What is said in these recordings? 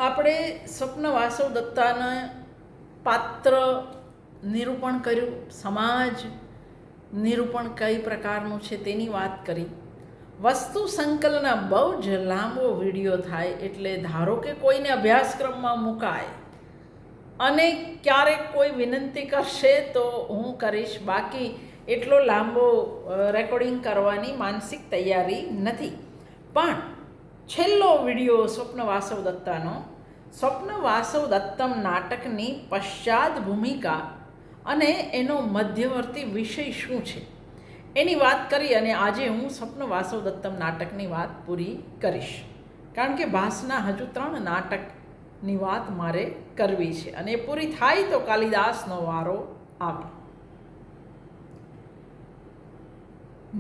આપણે સ્વપ્ન વાસવ દત્તાના પાત્ર નિરૂપણ કર્યું, સમાજ નિરૂપણ કઈ પ્રકારનું છે તેની વાત કરી. વસ્તુ સંકલનના બહુ જ લાંબો વિડીયો થાય, એટલે ધારો કે કોઈને અભ્યાસક્રમમાં મુકાય અને ક્યારેક કોઈ વિનંતી કરશે તો હું કરીશ, બાકી એટલો લાંબો રેકોર્ડિંગ કરવાની માનસિક તૈયારી નથી. પણ છેલ્લો વિડીયો સ્વપ્ન વાસવ દત્તાનો, સ્વપ્ન વાસવ દત્તમ નાટકની પશ્ચાત ભૂમિકા અને એનો મધ્યવર્તી વિષય શું છે એની વાત કરી. અને આજે હું સ્વપ્ન વાસવ દત્તમ નાટકની વાત પૂરી કરીશ, કારણ કે ભાસના હજુ 3 નાટકની વાત મારે કરવી છે અને એ પૂરી થાય તો કાલિદાસનો વારો આવે.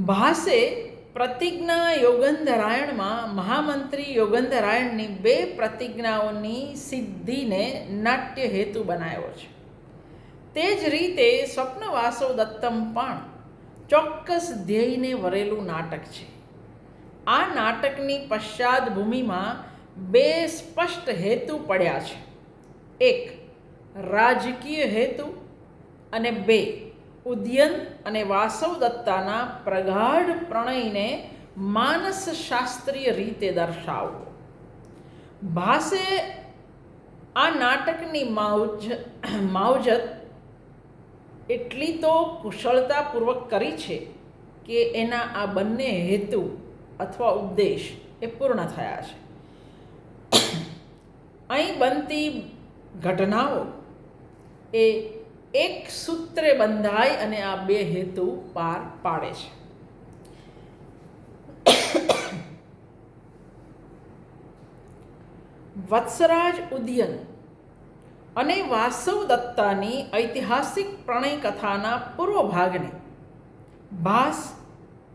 ભાસે પ્રતિજ્ઞા યોગંધરાયણમાં મહામંત્રી યોગંધરાયણની 2 પ્રતિજ્ઞાઓની સિદ્ધિને નાટ્ય હેતુ બનાવ્યો છે. તે જ રીતે સ્વપ્ન વાસવ દત્તમ પણ ચોક્કસ ધ્યેયને વરેલું નાટક છે. આ નાટકની પશ્ચાત ભૂમિમાં 2 સ્પષ્ટ હેતુ પડ્યા છે. 1 રાજકીય હેતુ અને 2 ઉદયન અને વાસવ દત્તાના પ્રગાઢ પ્રણયને માનસશાસ્ત્રીય રીતે દર્શાવવો. ભાસે આ નાટકની માવજત એટલી તો કુશળતાપૂર્વક કરી છે કે એના આ બંને હેતુ અથવા ઉદ્દેશ એ પૂર્ણ થયા છે. અહીં બનતી ઘટનાઓ એ એક સૂત્રે બંધાય અને આ 2 હેતુ પાર પાડે છે. વત્સરાજ ઉદયન અને વાસવ દત્તાની ઐતિહાસિક પ્રણય કથાના પૂર્વ ભાગને ભાસ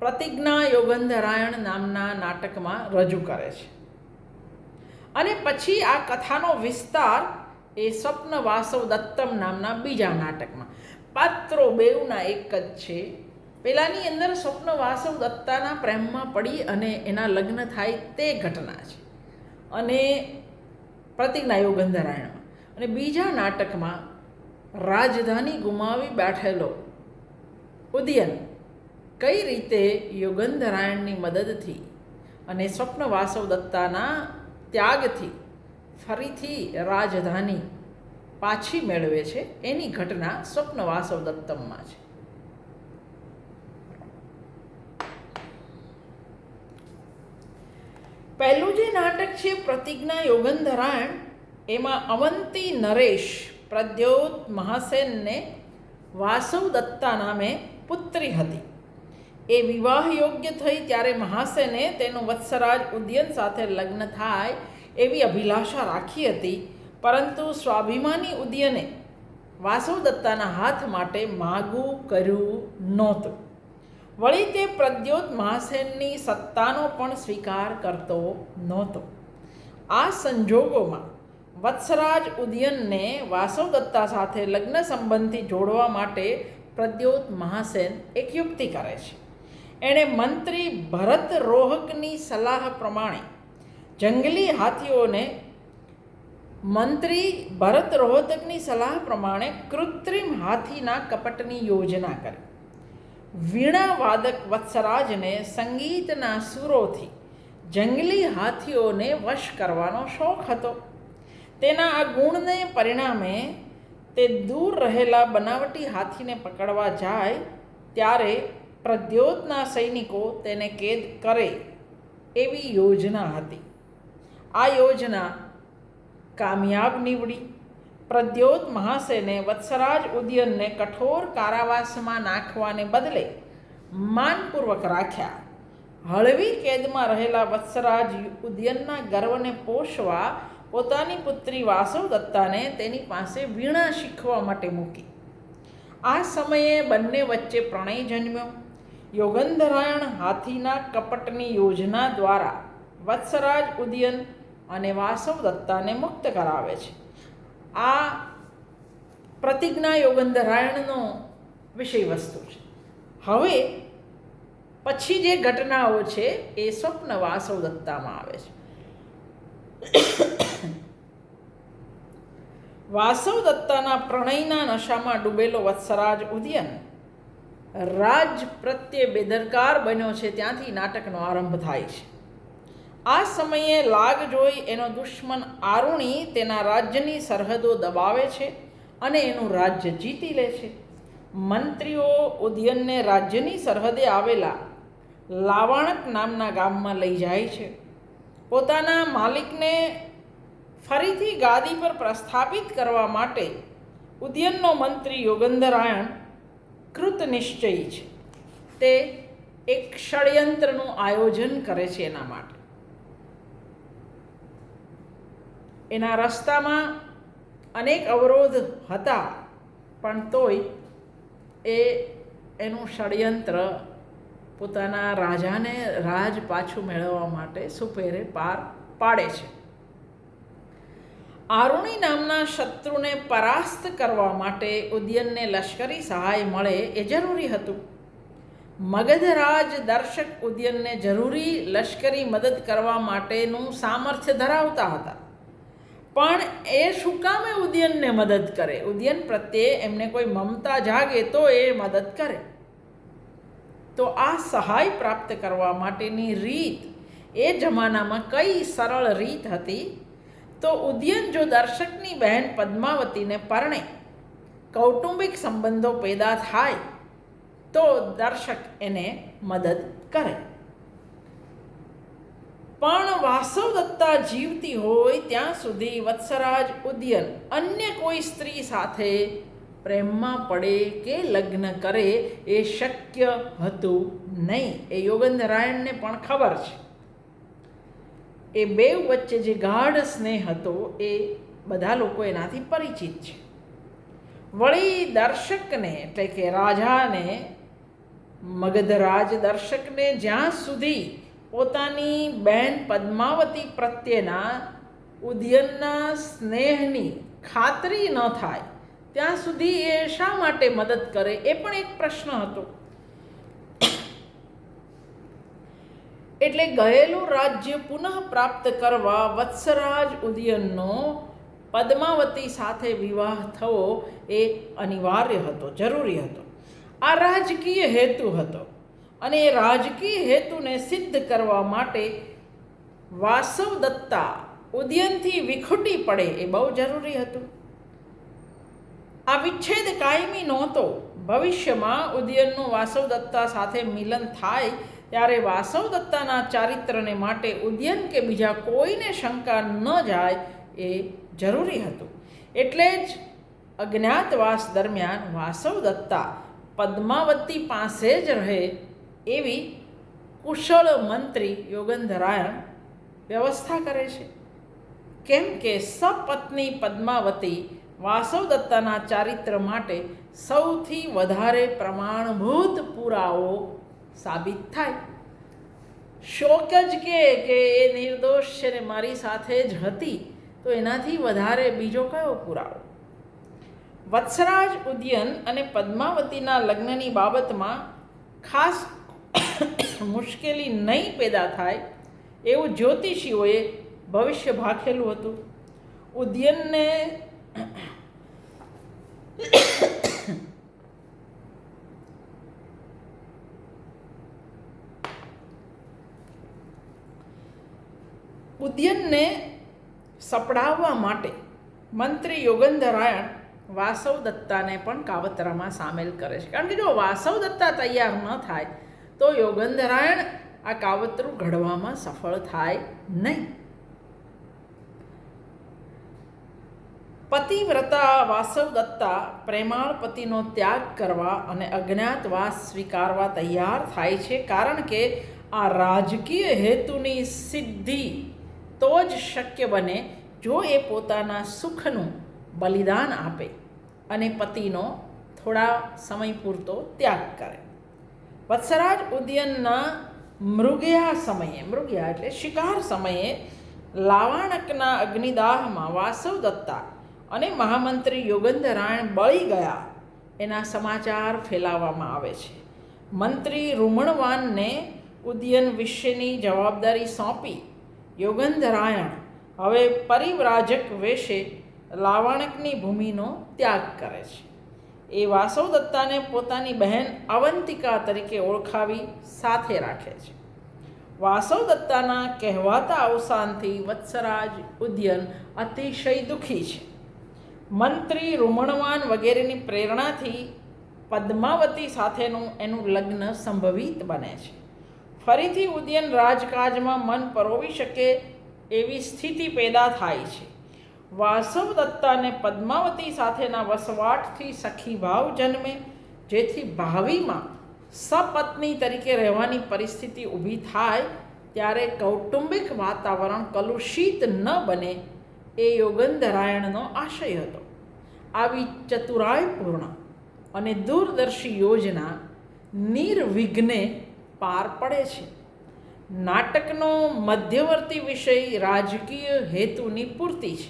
પ્રતિજ્ઞા યોગંધરાયણ નામના નાટકમાં રજૂ કરે છે અને પછી આ કથાનો વિસ્તાર એ સ્વપ્ન વાસવ દત્તમ નામના બીજા નાટકમાં. પાત્રો બેઉના એક જ છે. પેલાની અંદર સ્વપ્ન વાસવ દત્તાના પ્રેમમાં પડી અને એના લગ્ન થાય તે ઘટના છે અને પ્રતિજ્ઞા યોગંધરાયણમાં. અને બીજા નાટકમાં રાજધાની ગુમાવી બેઠેલો ઉદયન કઈ રીતે યોગંધરાયણની મદદથી અને સ્વપ્ન વાસવ દત્તાના ત્યાગથી ફરીથી રાજધાની પાછી મેળવે છે એની ઘટના સ્વપ્ન વાસવ દત્તમમાં છે. પહેલું જે નાટક છે પ્રતિજ્ઞા યોગંધરાયણ, એમાં અવંતી નરેશ પ્રદ્યોત મહાસેનને વાસવ દત્તા નામે પુત્રી હતી. એ વિવાહ યોગ્ય થઈ ત્યારે મહાસેને તેનું વત્સરાજ ઉદયન સાથે લગ્ન થાય એવી અભિલાષા રાખી હતી, પરંતુ સ્વાભિમાની ઉદયને વાસવ દત્તાના હાથ માટે માગું કર્યું નહોતું. વળી તે પ્રદ્યોત મહાસેનની સત્તાનો પણ સ્વીકાર કરતો નહોતો. આ સંજોગોમાં વત્સરાજ ઉદયનને વાસવ દત્તા સાથે લગ્ન સંબંધથી જોડવા માટે પ્રદ્યોત મહાસેન એક યુક્તિ કરે છે. એણે મંત્રી ભરત રોહકની સલાહ પ્રમાણે જંગલી હાથીઓને કૃત્રિમ હાથીના કપટની યોજના કરી. વીણાવાદક વત્સરાજને સંગીતના સૂરોથી જંગલી હાથીઓને વશ કરવાનો શોખ હતો. તેના આ ગુણને પરિણામે તે દૂર રહેલા બનાવટી હાથીને પકડવા જાય ત્યારે પ્રદ્યોતના સૈનિકો તેને કેદ કરે એવી યોજના હતી. આ યોજના કામયાબ નીવડી. પ્રદ્યોત મહાસેને વત્સરાજ ઉદયનને કઠોર કારાવાસમાં નાખવાને બદલે માનપૂર્વક રાખ્યા. હળવી કેદમાં રહેલા વત્સરાજ ઉદયનના ગર્વને પોષવા પોતાની પુત્રી વાસવ દત્તાને તેની પાસે વીણા શીખવા માટે મૂકી. આ સમયે બંને વચ્ચે પ્રણય જન્મ્યો. યોગંધરાયણ હાથીના કપટની યોજના દ્વારા વત્સરાજ ઉદયન અને વાસવ દત્તાને મુક્ત કરાવે છે. આ પ્રતિજ્ઞા યોગંધરાયણનો વિષય વસ્તુ છે. હવે પછી જે ઘટનાઓ છે એ સ્વપ્ન વાસવ દત્તામાં આવે છે. વાસવદત્તાના પ્રણયના નશામાં ડૂબેલો વત્સરાજ ઉદયન રાજ પ્રત્યે બેદરકાર બન્યો છે. ત્યાંથી નાટકનો આરંભ થાય છે. આ સમયે લાગ જોઈ એનો દુશ્મન આરુણી તેના રાજ્યની સરહદો દબાવે છે અને એનું રાજ્ય જીતી લે છે. મંત્રીઓ ઉદયનને રાજ્યની સરહદે આવેલા લાવાણક નામના ગામમાં લઈ જાય છે. પોતાના માલિકને ફરીથી ગાદી પર પ્રસ્થાપિત કરવા માટે ઉદયનનો મંત્રી યોગંધરાયણ કૃત નિશ્ચયી છે. તે એક ષડયંત્રનું આયોજન કરે છે. એના માટે એના રસ્તામાં અનેક અવરોધ હતા, પણ તોય એનું ષડયંત્ર પોતાના રાજાને રાજ પાછું મેળવવા માટે સુપેરે પાર પાડે છે. આરુણી નામના શત્રુને પરાસ્ત કરવા માટે ઉદયનને લશ્કરી સહાય મળે એ જરૂરી હતું. મગધરાજ દર્શક ઉદયનને જરૂરી લશ્કરી મદદ કરવા માટેનું સામર્થ્ય ધરાવતા હતા, પણ એ શું કામે ઉદયનને મદદ કરે? ઉદયન પ્રત્યે એમને કોઈ મમતા જાગે તો એ મદદ કરે. તો આ સહાય પ્રાપ્ત કરવા માટેની રીત એ જમાનામાં કઈ સરળ રીત હતી? તો ઉદયન જો દર્શકની બહેન પદ્માવતીને પરણે કૌટુંબિક સંબંધો પેદા થાય તો દર્શક એને મદદ કરે. પણ વાસવદત્તા જીવતી હોય ત્યાં સુધી વત્સરાજ ઉદયન અન્ય કોઈ સ્ત્રી સાથે પ્રેમમાં પડે કે લગ્ન કરે એ શક્ય હતું નહીં. એ યોગંધરાયણને પણ ખબર છે. એ બેઉ વચ્ચે જે ગાઢ સ્નેહ હતો એ બધા લોકો એનાથી પરિચિત છે. વળી દર્શકને એટલે કે રાજાને, મગધરાજ દર્શકને જ્યાં સુધી પોતાની બહેન પદ્માવતી પ્રત્યેના ઉદયનના સ્નેહની ખાતરી ન થાય ત્યાં સુધી એ શા માટે મદદ કરે એ પણ એક પ્રશ્ન હતો. એટલે ગયેલું રાજ્ય પુનઃ પ્રાપ્ત કરવા વત્સરાજ ઉદયનનો પદ્માવતી સાથે વિવાહ થવો એ અનિવાર્ય હતો, જરૂરી હતો. આ રાજકીય હેતુ હતો અને એ રાજકીય હેતુને સિદ્ધ કરવા માટે વાસવદત્તા ઉદયનથી વિખૂટી પડે એ બહુ જરૂરી હતું. આ વિચ્છેદ કાયમી નહોતો. ભવિષ્યમાં ઉદયનનું વાસવદત્તા સાથે મિલન થાય ત્યારે વાસવદત્તાના ચારિત્રને માટે ઉદયન કે બીજા કોઈને શંકા ન જાય એ જરૂરી હતું. એટલે જ અજ્ઞાતવાસ દરમિયાન વાસવદત્તા પદ્માવતી પાસે જ રહે એવી કુશળ મંત્રી યોગંધરાયણ વ્યવસ્થા કરે છે. કેમ કે સપત્ની પદ્માવતી વાસવદત્તાના ચારિત્ર માટે સૌથી વધારે પ્રમાણભૂત પુરાવો સાબિત થાય. શોક જ કે એ નિર્દોષ છે ને મારી સાથે જ હતી, તો એનાથી વધારે બીજો કયો પુરાવો? વત્સરાજ ઉદયન અને પદ્માવતીના લગ્નની બાબતમાં ખાસ મુશ્કેલી નહીં પેદા થાય એવું જ્યોતિષીઓએ ભવિષ્ય ભાખેલું હતું. ઉદયનને સપડાવવા માટે મંત્રી યોગંધરાયણ વાસવદત્તાને પણ કાવતરામાં સામેલ કરે છે. કારણ કે જો વાસવદત્તા તૈયાર ન થાય તો યોગંધરાયણ આ કાવતરું ઘડવામાં સફળ થાય નહીં. પતિવ્રતા વાસવદત્તા પ્રેમાળ પતિનો ત્યાગ કરવા અને અજ્ઞાતવાસ સ્વીકારવા તૈયાર થાય છે. કારણ કે આ રાજકીય હેતુની સિદ્ધિ તો જ શક્ય બને જો એ પોતાના સુખનું બલિદાન આપે અને પતિનો થોડા સમય પૂરતો ત્યાગ કરે. વત્સરાજ ઉદયનના મૃગયા એટલે શિકાર સમયે લાવાણકના અગ્નિદાહમાં વાસવદત્તા અને મહામંત્રી યોગંધરાયણ બળી ગયા એના સમાચાર ફેલાવવામાં આવે છે. મંત્રી રૂમણવાનને ઉદયન વિશેની જવાબદારી સોંપી યોગંધરાયણ હવે પરિવ્રાજક વેશે લાવણ્યકની ભૂમિનો ત્યાગ કરે છે. એ વાસવદત્તાને પોતાની બહેન અવંતિકા તરીકે ઓળખાવી સાથે રાખે છે. વાસવદત્તાના કહેવાતા અવસાનથી વત્સરાજ ઉદયન અતિશય દુઃખી છે. મંત્રી રૂમણવાન વગેરેની પ્રેરણાથી પદ્માવતી સાથેનું એનું લગ્ન સંભવિત બને છે. ફરીથી ઉદયન રાજકાજમાં મન પરોવી શકે એવી સ્થિતિ પેદા થાય છે. વાસવદત્તાને પદ્માવતી સાથેના વસવાટથી સખીભાવ જન્મે, જેથી ભાવિમાં સપત્ની તરીકે રહેવાની પરિસ્થિતિ ઊભી થાય ત્યારે કૌટુંબિક વાતાવરણ કલુષિત ન બને એ યોગંધરાયણનો આશય હતો. આવી ચતુરાઈપૂર્ણ અને દૂરદર્શી યોજના નિર્વિઘ્ને પાર પડે છે. નાટકનો મધ્યવર્તી વિષય રાજકીય હેતુની પૂર્તિ છે.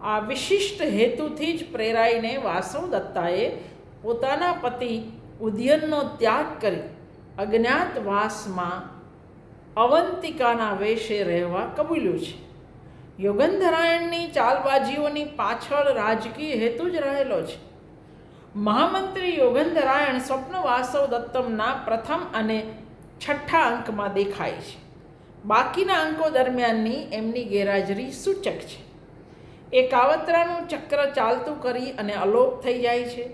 આ વિશિષ્ટ હેતુથી જ પ્રેરાઈને વાસવદત્તાએ પોતાના પતિ ઉદયનનો ત્યાગ કરી અજ્ઞાતવાસમાં અવંતિકાના વેશે રહેવા કબૂલ્યું છે. યોગંધરાયણની ચાલબાજીઓની પાછળ રાજકીય હેતુ જ રહેલો છે. મહામંત્રી યોગંધરાયણ સ્વપ્ન વાસવદત્તમના પ્રથમ અને છઠ્ઠા અંકમાં દેખાય છે. બાકીના અંકો દરમિયાનની એમની ગેરહાજરી સૂચક છે. એ કાવતરાનું ચક્ર ચાલતું કરી અને અલોપ થઈ જાય છે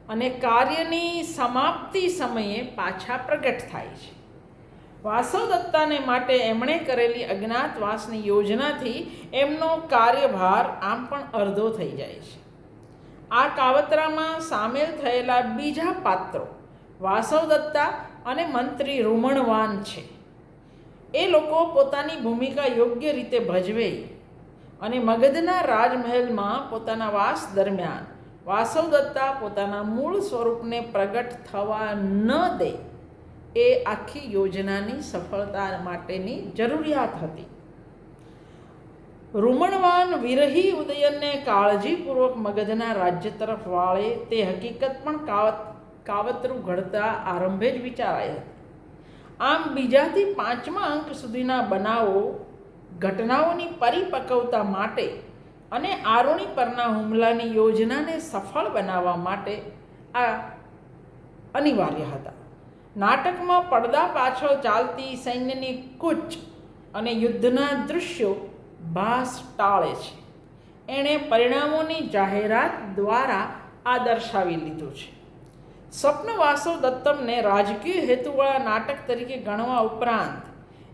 અને કાર્યની સમાપ્તિ સમયે પાછા પ્રગટ થાય છે. વાસવદત્તાને માટે એમણે કરેલી અજ્ઞાતવાસની યોજનાથી એમનો કાર્યભાર આમ પણ અડધો થઈ જાય છે. આ કાવતરામાં સામેલ થયેલા બીજા પાત્રો વાસવદત્તા અને મંત્રી રૂમણવાન છે. એ લોકો પોતાની ભૂમિકા યોગ્ય રીતે ભજવે અને મગધના રાજમહેલમાં પોતાના વાસ દરમિયાન વાસવદત્તા પોતાના મૂળ સ્વરૂપને પ્રગટ થવા ન દે એ આખી યોજનાની સફળતા માટેની જરૂરિયાત હતી. રૂમણવાન વિરહી ઉદયનને કાળજીપૂર્વક મગધના રાજ્ય તરફ વાળે તે હકીકત પણ કાવતરું ઘડતા આરંભે જ વિચારાઈ હતી. આમ બીજાથી પાંચમા અંક સુધીના બનાવો ઘટનાઓની પરિપક્વતા માટે અને આરુણી પરના હુમલાની યોજનાને સફળ બનાવવા માટે આ અનિવાર્ય હતા. નાટકમાં પડદા પાછળ ચાલતી સૈન્યની કૂચ અને યુદ્ધના દૃશ્યો ભાસ ટાળે છે. એણે પરિણામોની જાહેરાત દ્વારા આ દર્શાવી લીધું છે. સ્વપ્ન વાસવદત્તમને રાજકીય હેતુવાળા નાટક તરીકે ગણવા ઉપરાંત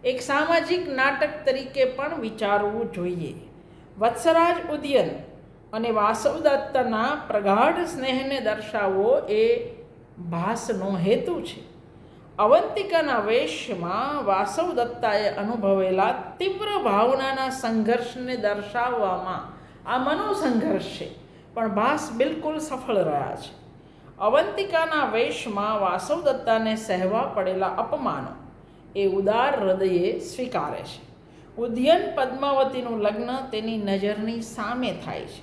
એક સામાજિક નાટક તરીકે પણ વિચારવું જોઈએ. વત્સરાજ ઉદયન અને વાસવદત્તના પ્રગાઢ સ્નેહને દર્શાવવો એ ભાસનો હેતુ છે. અવંતિકાના વેશમાં વાસવદત્તાએ અનુભવેલા તીવ્ર ભાવનાના સંઘર્ષને દર્શાવવામાં આ મનોસંઘર્ષ છે, પણ ભાસ બિલકુલ સફળ રહ્યા છે. અવંતિકાના વેશમાં વાસવદત્તાને સહેવા પડેલા અપમાનો એ ઉદાર હૃદયે સ્વીકારે છે. ઉદયન પદ્માવતીનું લગ્ન તેની નજરની સામે થાય છે.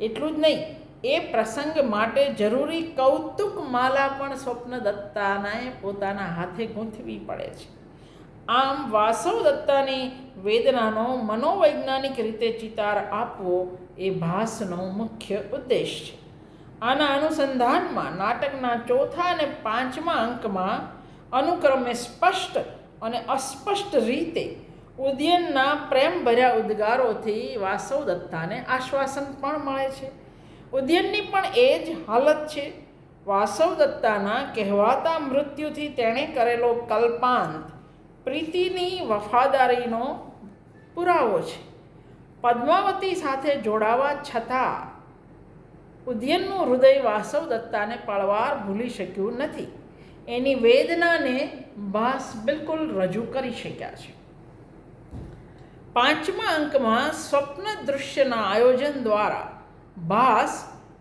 એટલું જ નહીં, એ પ્રસંગ માટે જરૂરી કૌતુક માલા પણ સ્વપ્નદત્તાને પોતાના હાથે ગૂંથવી પડે છે. આમ વાસવદત્તાની વેદનાનો મનોવૈજ્ઞાનિક રીતે ચિતાર આપવો એ ભાસનો મુખ્ય ઉદ્દેશ છે. આના અનુસંધાનમાં નાટકના ચોથા અને પાંચમા અંકમાં અનુક્રમે સ્પષ્ટ અને અસ્પષ્ટ રીતે ઉદયનના પ્રેમભર્યા ઉદ્ગારોથી વાસવદત્તાને આશ્વાસન પણ મળે છે. ઉદયનની પણ એ જ હાલત છે. વાસવદત્તાના કહેવાતા મૃત્યુથી તેણે કરેલો કલ્પાંત પ્રીતિની વફાદારીનો પુરાવો છે. પદ્માવતી સાથે જોડાવા છતાં ઉદયનનું હૃદય વાસવદત્તાને પળવાર ભૂલી શક્યું નથી. એની વેદનાને ભાસ બિલકુલ રજૂ કરી શક્યા છે. પાંચમા અંકમાં સ્વપ્ન દૃશ્યના આયોજન દ્વારા ભાસ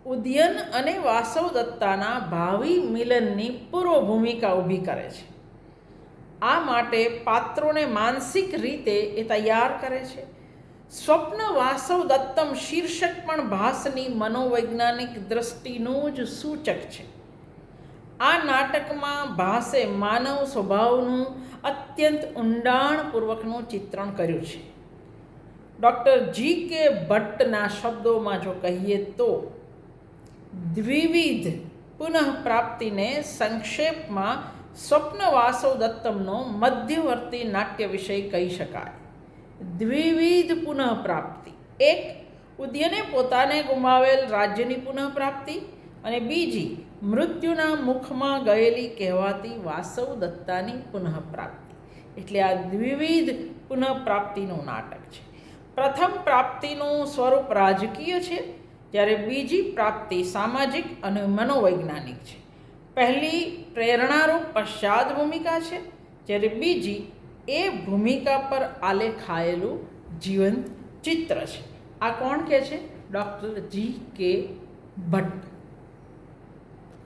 ઉદયન અને વાસવદત્તાના ભાવિ મિલનની પૂર્વ ભૂમિકા ઊભી કરે છે. આ માટે પાત્રોને માનસિક રીતે એ તૈયાર કરે છે. સ્વપ્ન વાસવદત્તમ શીર્ષક પણ ભાસની મનોવૈજ્ઞાનિક દૃષ્ટિનું જ સૂચક છે. આ નાટકમાં ભાસે માનવ સ્વભાવનું અત્યંત ઊંડાણપૂર્વકનું ચિત્રણ કર્યું છે. ડૉક્ટર જી કે ભટ્ટના શબ્દોમાં જો કહીએ તો દ્વિવિધ પુનઃપ્રાપ્તિને સંક્ષેપમાં સ્વપ્ન વાસવ દત્તમનો મધ્યવર્તી નાટ્ય વિષય કહી શકાય. દ્વિવિધ પુનઃપ્રાપ્તિ, એક ઉદયને પોતાને ગુમાવેલ રાજ્યની પુનઃપ્રાપ્તિ અને બીજી મૃત્યુના મુખમાં ગયેલી કહેવાતી વાસવ દત્તાની પુનઃપ્રાપ્તિ. એટલે આ દ્વિવિધ પુનઃપ્રાપ્તિનું નાટક છે. પ્રથમ પ્રાપ્તિનું સ્વરૂપ રાજકીય છે, જ્યારે બીજી પ્રાપ્તિ સામાજિક અને મનોવૈજ્ઞાનિક છે. પહેલી પ્રેરણારૂપ પશ્ચાદ ભૂમિકા છે, જ્યારે બીજી એ ભૂમિકા પર આલેખાયેલું જીવંત ચિત્ર છે. આ કોણ કહે છે? ડૉક્ટર જી કે ભટ્ટ.